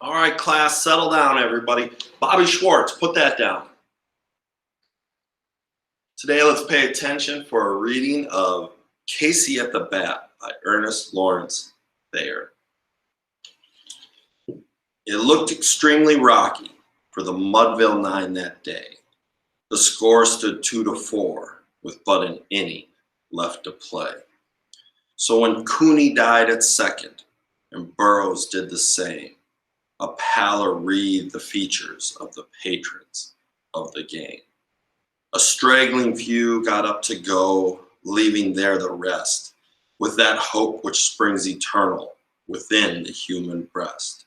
All right, class, settle down, everybody. Bobby Schwartz, put that down. Today, let's pay attention for a reading of Casey at the Bat by Ernest Lawrence Thayer. It looked extremely rocky for the Mudville Nine that day. The score stood 2-4 with but an inning left to play. So when Cooney died at second and Burroughs did the same, a pallor wreathed the features of the patrons of the game. A straggling few got up to go, leaving there the rest, with that hope which springs eternal within the human breast.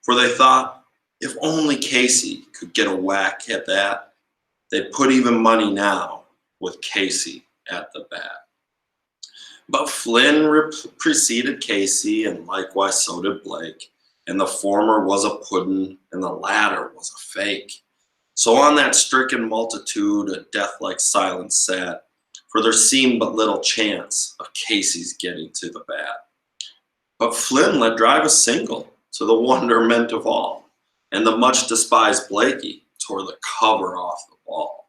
For they thought, if only Casey could get a whack at that, they'd put even money now with Casey at the bat. But Flynn preceded Casey, and likewise so did Blake, and the former was a puddin', and the latter was a fake. So on that stricken multitude a death-like silence sat, for there seemed but little chance of Casey's getting to the bat. But Flynn let drive a single, to the wonderment of all, and the much-despised Blakey tore the cover off the ball.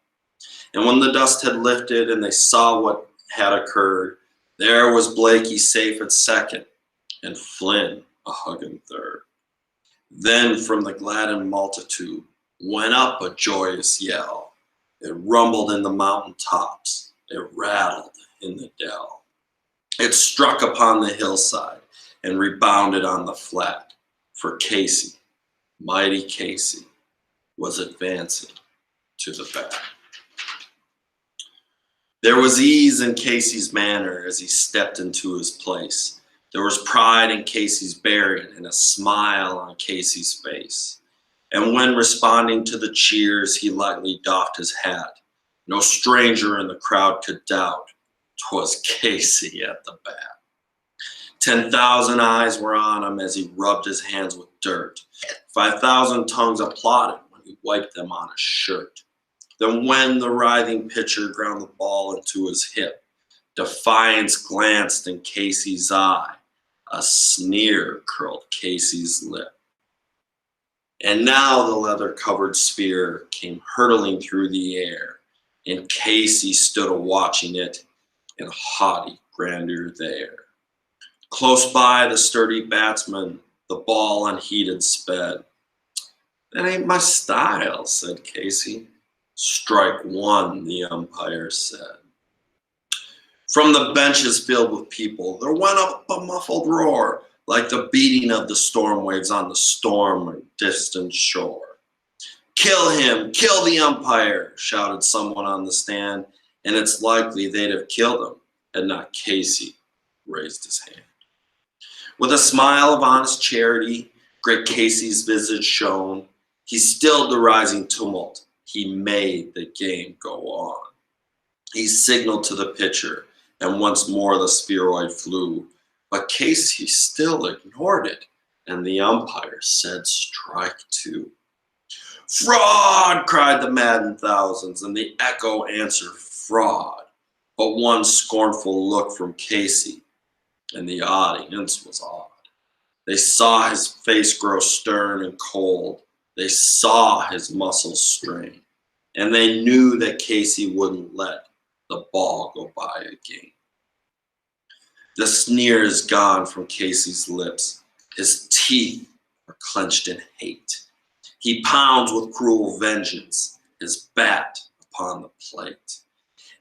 And when the dust had lifted and they saw what had occurred, there was Blakey safe at second, and Flynn a hugging third. Then from the gladdened multitude went up a joyous yell. It rumbled in the mountain tops, it rattled in the dell. It struck upon the hillside and rebounded on the flat, for Casey, mighty Casey, was advancing to the bat. There was ease in Casey's manner as he stepped into his place. There was pride in Casey's bearing and a smile on Casey's face. And when responding to the cheers, he lightly doffed his hat. No stranger in the crowd could doubt 'twas Casey at the bat. 10,000 eyes were on him as he rubbed his hands with dirt. 5,000 tongues applauded when he wiped them on his shirt. Then when the writhing pitcher ground the ball into his hip, defiance glanced in Casey's eye. A sneer curled Casey's lip. And now the leather-covered sphere came hurtling through the air, and Casey stood a-watching it in haughty grandeur there. Close by the sturdy batsman, the ball unheeded sped. "That ain't my style," said Casey. "Strike one," the umpire said. From the benches filled with people, there went up a muffled roar, like the beating of the storm waves on the storm or distant shore. "Kill him! Kill the umpire!" shouted someone on the stand, and it's likely they'd have killed him had not Casey raised his hand. With a smile of honest charity, great Casey's visage shone. He stilled the rising tumult. He made the game go on. He signaled to the pitcher, and once more the spheroid flew. But Casey still ignored it, and the umpire said strike two. "Fraud!" cried the maddened thousands, and the echo answered fraud. But one scornful look from Casey, and the audience was awed. They saw his face grow stern and cold. They saw his muscles strain, and they knew that Casey wouldn't let the ball go by again. The sneer is gone from Casey's lips. His teeth are clenched in hate. He pounds with cruel vengeance his bat upon the plate.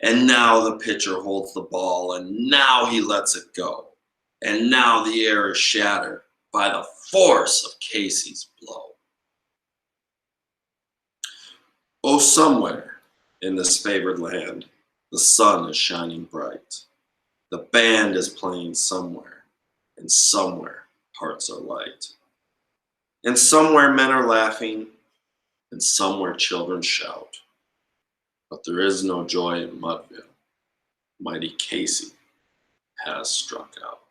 And now the pitcher holds the ball, and now he lets it go. And now the air is shattered by the force of Casey's blow. Oh, somewhere in this favored land, the sun is shining bright. The band is playing somewhere, and somewhere hearts are light. And somewhere men are laughing, and somewhere children shout. But there is no joy in Mudville. Mighty Casey has struck out.